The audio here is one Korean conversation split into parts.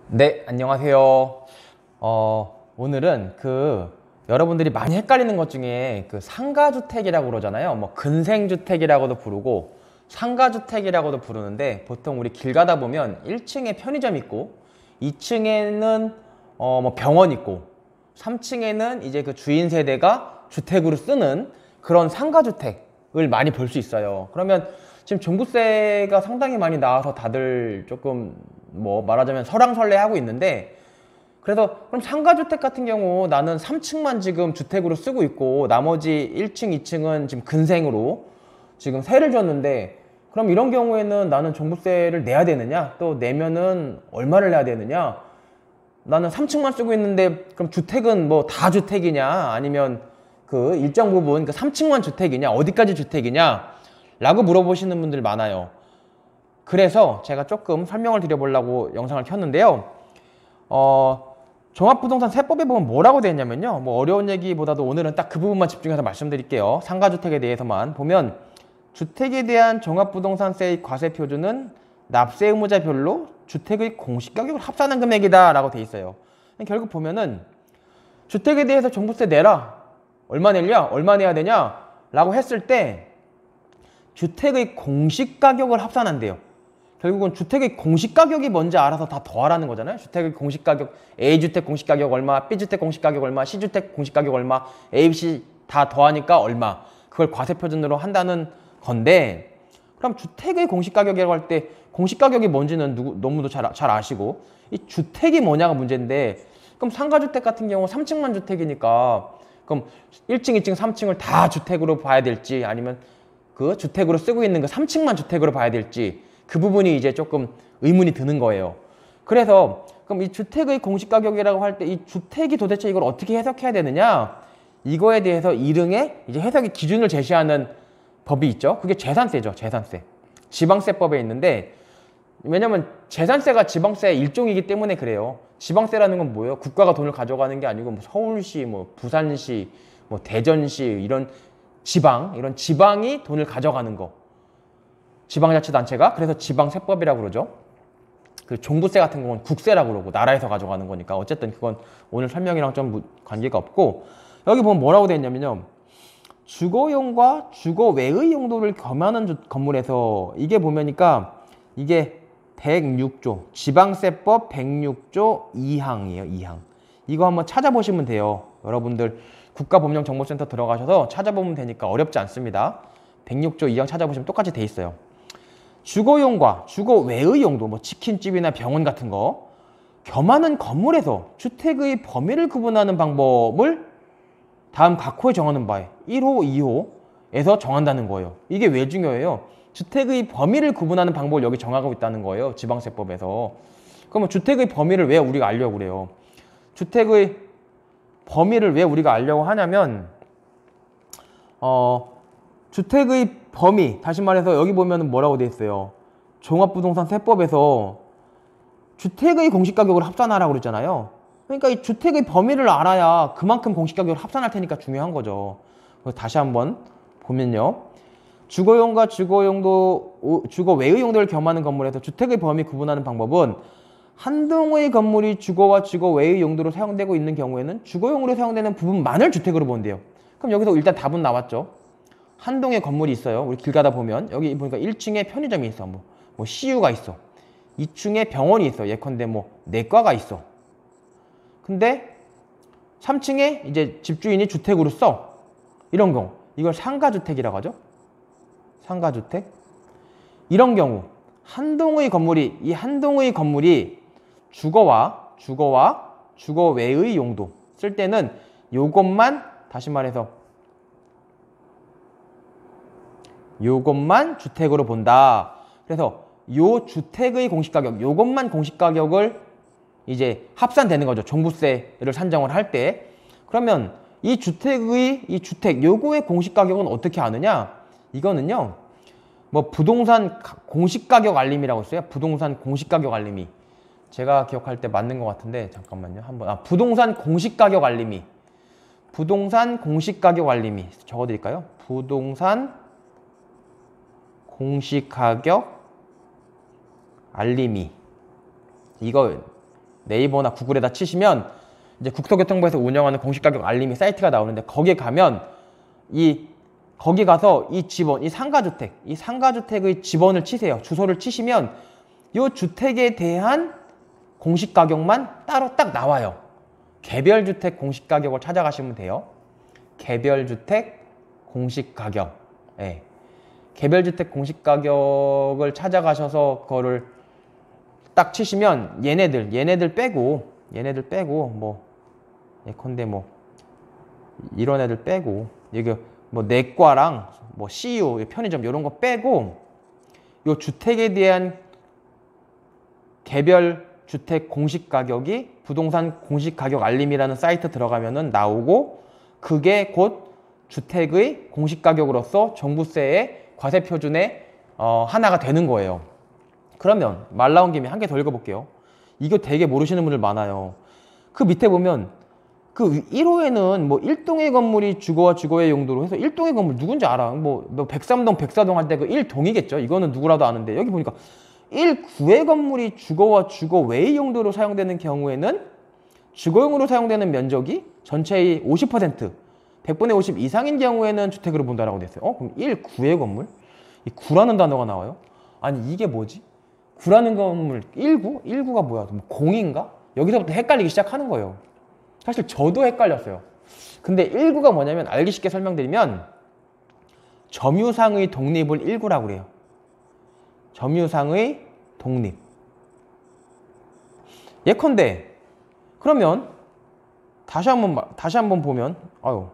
네, 안녕하세요. 오늘은 여러분들이 많이 헷갈리는 것 중에 상가주택이라고 그러잖아요. 뭐 근생주택이라고도 부르고 상가주택이라고도 부르는데, 보통 우리 길 가다 보면 1층에 편의점 있고 2층에는 뭐 병원 있고 3층에는 이제 그 주인 세대가 주택으로 쓰는 그런 상가주택을 많이 볼 수 있어요. 그러면 지금 종부세가 상당히 많이 나와서 다들 조금 뭐 말하자면 설왕설래하고 있는데, 그래서 그럼 상가주택 같은 경우 나는 3층만 지금 주택으로 쓰고 있고 나머지 1층, 2층은 지금 근생으로 지금 세를 줬는데, 그럼 이런 경우에는 나는 종부세를 내야 되느냐, 또 내면은 얼마를 내야 되느냐, 나는 3층만 쓰고 있는데 그럼 주택은 뭐 다 주택이냐, 아니면 그 일정 부분 3층만 주택이냐, 어디까지 주택이냐 라고 물어보시는 분들 많아요. 그래서 제가 조금 설명을 드려보려고 영상을 켰는데요. 종합부동산 세법에 보면 뭐라고 되어 있냐면요, 뭐 어려운 얘기보다도 오늘은 딱 그 부분만 집중해서 말씀드릴게요. 상가주택에 대해서만 보면, 주택에 대한 종합부동산세의 과세표준은 납세 의무자별로 주택의 공시가격을 합산한 금액이다 라고 되어 있어요. 결국 보면은 주택에 대해서 종부세 내라, 얼마 내냐, 얼마 내야 되냐 라고 했을 때 주택의 공시가격을 합산한대요. 결국은 주택의 공시가격이 뭔지 알아서 다 더하라는 거잖아요. 주택의 공시가격, A주택 공시가격 얼마, B주택 공시가격 얼마, C주택 공시가격 얼마, A, B, C 다 더하니까 얼마, 그걸 과세표준으로 한다는 건데, 그럼 주택의 공시가격이라고 할 때 공시가격이 뭔지는 너무도 잘 아시고, 이 주택이 뭐냐가 문제인데, 그럼 상가주택 같은 경우 3층만 주택이니까 그럼 1층, 2층, 3층을 다 주택으로 봐야 될지, 아니면 그 주택으로 쓰고 있는 그 3층만 주택으로 봐야 될지, 그 부분이 이제 조금 의문이 드는 거예요. 그래서 그럼 이 주택의 공시가격이라고 할 때 이 주택이 도대체 이걸 어떻게 해석해야 되느냐, 이거에 대해서 일흥의 이제 해석의 기준을 제시하는 법이 있죠. 그게 재산세죠. 재산세. 지방세법에 있는데, 왜냐면 재산세가 지방세의 일종이기 때문에 그래요. 지방세라는 건 뭐예요? 국가가 돈을 가져가는 게 아니고 뭐 서울시, 뭐 부산시, 뭐 대전시, 이런 이런 지방이 돈을 가져가는 거. 지방자치단체가. 그래서 지방세법이라고 그러죠. 그 종부세 같은 경우는 국세라고 그러고 나라에서 가져가는 거니까 어쨌든 그건 오늘 설명이랑 좀 관계가 없고, 여기 보면 뭐라고 되어 있냐면요, 주거용과 주거 외의 용도를 겸하는 건물에서, 이게 보면니까 이게 106조 지방세법 106조 2항이에요. 2항. 이거 한번 찾아보시면 돼요. 여러분들 국가법령정보센터 들어가셔서 찾아보면 되니까 어렵지 않습니다. 106조 2항 찾아보시면 똑같이 돼 있어요. 주거용과 주거 외의 용도, 뭐 치킨집이나 병원 같은 거 겸하는 건물에서 주택의 범위를 구분하는 방법을 다음 각 호에 정하는 바에 1호, 2호에서 정한다는 거예요. 이게 왜 중요해요? 주택의 범위를 구분하는 방법을 여기 정하고 있다는 거예요. 지방세법에서. 그러면 주택의 범위를 왜 우리가 알려고 그래요? 주택의 범위를 왜 우리가 알려고 하냐면, 주택의 범위, 다시 말해서 여기 보면 뭐라고 되어 있어요? 종합부동산 세법에서 주택의 공시가격을 합산하라고 그랬잖아요. 그러니까 이 주택의 범위를 알아야 그만큼 공시가격을 합산할 테니까 중요한 거죠. 다시 한번 보면요, 주거용과 주거 외의 용도를 겸하는 건물에서 주택의 범위 구분하는 방법은 한 동의 건물이 주거와 주거 외의 용도로 사용되고 있는 경우에는 주거용으로 사용되는 부분만을 주택으로 본대요. 그럼 여기서 일단 답은 나왔죠. 한 동의 건물이 있어요. 우리 길 가다 보면 여기 보니까 1층에 편의점이 있어, 뭐 CU가 있어, 2층에 병원이 있어, 예컨대 뭐 내과가 있어. 근데 3층에 이제 집주인이 주택으로 써. 이런 경우 이걸 상가주택이라고 하죠. 상가주택. 이런 경우 한 동의 건물이 주거와 주거 외의 용도 쓸 때는 요것만, 다시 말해서 요것만 주택으로 본다. 그래서 요 주택의 공시가격, 요것만 공시가격을 이제 합산되는 거죠. 종부세를 산정을 할 때. 그러면 이 주택 요거의 공시가격은 어떻게 아느냐? 이거는요, 뭐 부동산 공시가격 알림이라고 있어요. 부동산 공시가격 알림이. 제가 기억할 때 맞는 것 같은데 잠깐만요. 한번 부동산 공시가격 알림이. 부동산 공시가격 알림이 적어드릴까요? 부동산 공시가격 알림이. 이거 네이버나 구글에다 치시면 이제 국토교통부에서 운영하는 공시가격 알림이 사이트가 나오는데 거기에 가면 거기 가서 이 지번, 이 상가주택의 지번을 치세요. 주소를 치시면 이 주택에 대한 공시가격만 따로 딱 나와요. 개별주택 공시가격을 찾아가시면 돼요. 개별주택 공시가격. 예. 개별주택 공시가격을 찾아가셔서 그거를 딱 치시면 얘네들 빼고 뭐 예컨대 뭐 이런 애들 빼고 여기 뭐 내과랑 뭐 CU 편의점 이런 거 빼고 요 주택에 대한 개별 주택 공시가격이 부동산 공시가격 알림이라는 사이트 들어가면은 나오고 그게 곧 주택의 공시가격으로서 종부세의 과세표준의 하나가 되는 거예요. 그러면 말 나온 김에 한 개 더 읽어볼게요. 이거 되게 모르시는 분들 많아요. 그 밑에 보면 그 1호에는 뭐 1동의 건물이 주거와 주거의 용도로 해서 1동의 건물 누군지 알아. 뭐 백삼동 백사동 할 때 그 1동이겠죠. 이거는 누구라도 아는데 여기 보니까 1구의 건물이 주거와 주거 외의 용도로 사용되는 경우에는 주거용으로 사용되는 면적이 전체의 50%, 100분의 50 이상인 경우에는 주택으로 본다라고 돼 있어요. 그럼 1구의 건물? 이 구라는 단어가 나와요? 아니 이게 뭐지? 구라는 건물 1구? 1구가 뭐야? 뭐 공인가? 여기서부터 헷갈리기 시작하는 거예요. 사실 저도 헷갈렸어요. 근데 1구가 뭐냐면 알기 쉽게 설명드리면 점유상의 독립을 1구라고 그래요. 점유상의 독립. 예컨대 그러면 다시 한번 보면 아유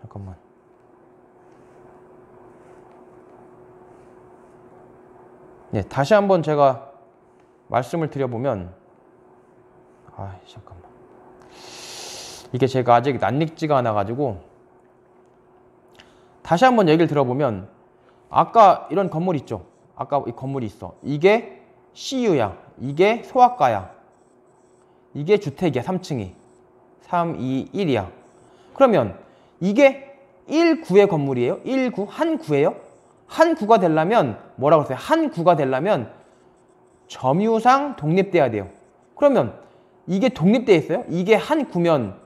잠깐만. 네, 다시 한번 제가 말씀을 드려보면 잠깐만. 이게 제가 아직 낯익지가 않아가지고 다시 한번 얘기를 들어보면 아까 이런 건물 있죠. 아까 이 건물이 있어. 이게 CU야. 이게 소아과야. 이게 주택이야. 3층이. 3, 2, 1이야. 그러면 이게 1구의 건물이에요. 1구. 한 구예요. 한 구가 되려면 뭐라고 했어요? 한 구가 되려면 점유상 독립돼야 돼요. 그러면 이게 독립돼 있어요? 이게 한 구면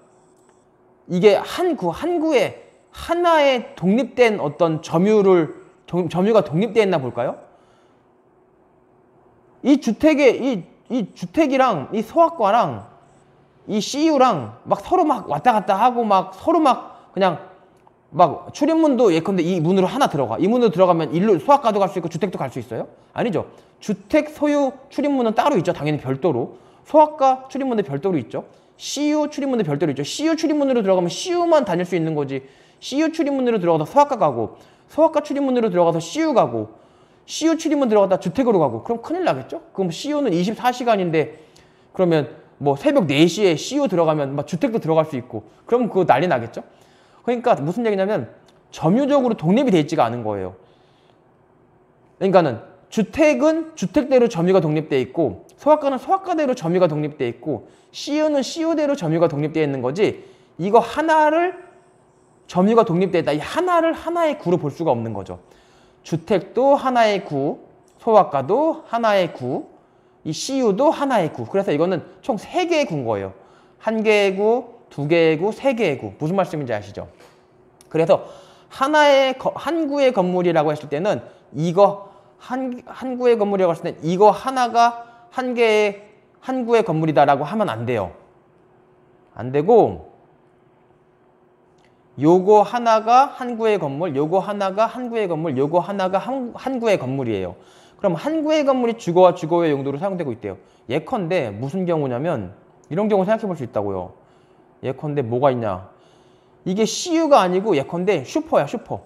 이게 한 구에 하나의 독립된 어떤 점유가 독립되어 있나 볼까요? 이 주택이랑 이 소아과랑 이 CU랑 막 서로 막 왔다 갔다 하고 막 서로 막 그냥 막 출입문도 예컨대 이 문으로 하나 들어가. 이 문으로 들어가면 일로 소아과도 갈 수 있고 주택도 갈 수 있어요? 아니죠. 주택 소유 출입문은 따로 있죠. 당연히 별도로. 소아과 출입문도 별도로 있죠. CU 출입문도 별도로 있죠. CU 출입문으로 들어가면 CU만 다닐 수 있는 거지. CU 출입문으로 들어가서 소아과 가고 소아과 출입문으로 들어가서 CU 가고 CU 출입문 들어갔다 주택으로 가고 그럼 큰일 나겠죠? 그럼 CU는 24시간인데 그러면 뭐 새벽 4시에 CU 들어가면 막 주택도 들어갈 수 있고 그럼 그거 난리 나겠죠? 그러니까 무슨 얘기냐면 점유적으로 독립이 돼 있지가 않은 거예요. 그러니까는 주택은 주택대로 점유가 독립돼 있고 소아과는 소아과대로 점유가 독립돼 있고 CU는 CU대로 점유가 독립되어 있는 거지 이거 하나를 점유가 독립되어 있다. 이 하나를 하나의 구로 볼 수가 없는 거죠. 주택도 하나의 구, 소아과도 하나의 구, 이 CU도 하나의 구. 그래서 이거는 총 3개의 구인 거예요. 1개의 구, 2개의 구, 3개의 구. 무슨 말씀인지 아시죠? 그래서 한 구의 건물이라고 했을 때는 이거 한 구의 건물이라고 했을 때 이거 하나가 한 구의 건물이다라고 하면 안 돼요. 안 되고 요거 하나가 한 구의 건물, 요거 하나가 한 구의 건물, 요거 하나가 한 구의 건물이에요. 그럼 한 구의 건물이 주거와 주거의 용도로 사용되고 있대요. 예컨대 무슨 경우냐면 이런 경우 생각해 볼 수 있다고요. 예컨대 뭐가 있냐. 이게 CU가 아니고 예컨대 슈퍼야, 슈퍼.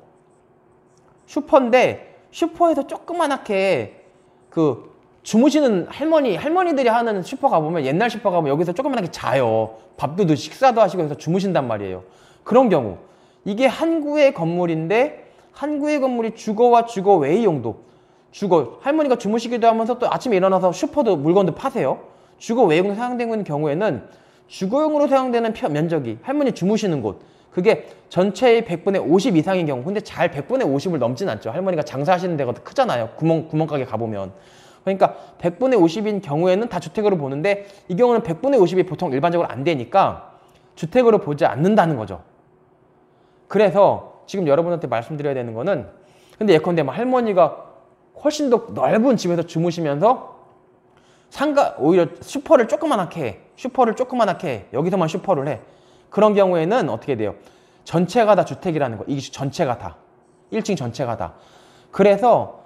슈퍼인데 슈퍼에서 조그만하게 그 주무시는 할머니들이 하는 슈퍼 가보면 옛날 슈퍼 가보면 여기서 조그만하게 자요. 밥도 드시고 식사도 하시고 해서 주무신단 말이에요. 그런 경우 이게 한 구의 건물인데 한 구의 건물이 주거와 주거 외의 용도 주거 할머니가 주무시기도 하면서 또 아침에 일어나서 슈퍼도 물건도 파세요. 주거 외용으로 사용되는 경우에는 주거용으로 사용되는 면적이 할머니 주무시는 곳 그게 전체의 100분의 50 이상인 경우 근데 잘 100분의 50을 넘진 않죠. 할머니가 장사하시는 데가 더 크잖아요. 구멍가게 가보면 그러니까 100분의 50인 경우에는 다 주택으로 보는데 이 경우는 100분의 50이 보통 일반적으로 안 되니까 주택으로 보지 않는다는 거죠. 그래서 지금 여러분한테 말씀드려야 되는 거는 근데 예컨대 뭐 할머니가 훨씬 더 넓은 집에서 주무시면서 오히려 슈퍼를 조그만하게 해. 슈퍼를 조그만하게 해. 여기서만 슈퍼를 해. 그런 경우에는 어떻게 돼요? 전체가 다 주택이라는 거. 이 전체가 다. 1층 전체가 다. 그래서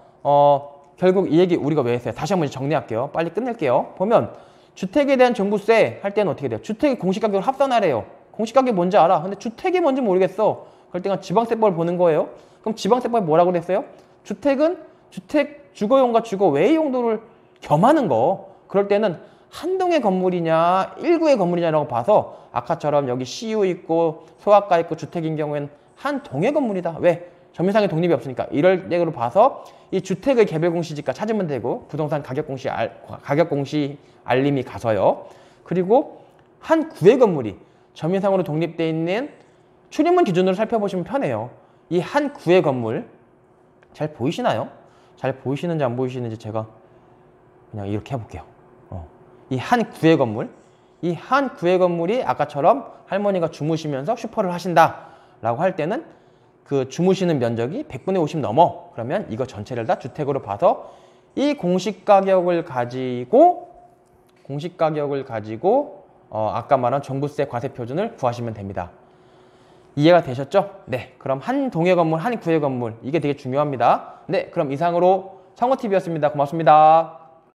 결국 이 얘기 우리가 왜 했어요? 다시 한번 정리할게요. 빨리 끝낼게요. 보면 주택에 대한 종부세 할 때는 어떻게 돼요? 주택이 공시가격을 합산하래요. 공시가격이 뭔지 알아. 근데 주택이 뭔지 모르겠어. 그럴 때는 지방세법을 보는 거예요. 그럼 지방세법이 뭐라고 그랬어요? 주택은 주택 주거용과 주거 외의 용도를 겸하는 거. 그럴 때는 한 동의 건물이냐 1구의 건물이냐라고 봐서 아까처럼 여기 CU 있고 소아과 있고 주택인 경우에는 한 동의 건물이다. 왜? 점유상의 독립이 없으니까. 이럴 때로 봐서 이 주택의 개별 공시지가 찾으면 되고 부동산 가격 공시 알림이 가서요. 그리고 한 구의 건물이 점유상으로 독립되어 있는 출입문 기준으로 살펴보시면 편해요. 이 한 구의 건물 잘 보이시나요? 잘 보이시는지 안 보이시는지 제가 그냥 이렇게 해볼게요. 이 한 구의 건물, 이 한 구의 건물이 아까처럼 할머니가 주무시면서 슈퍼를 하신다라고 할 때는 그 주무시는 면적이 100분의 50 넘어. 그러면 이거 전체를 다 주택으로 봐서 이 공시가격을 가지고 아까 말한 종부세 과세 표준을 구하시면 됩니다. 이해가 되셨죠? 네, 그럼 한 동의 건물, 한 구의 건물 이게 되게 중요합니다. 네, 그럼 이상으로 성호TV였습니다. 고맙습니다.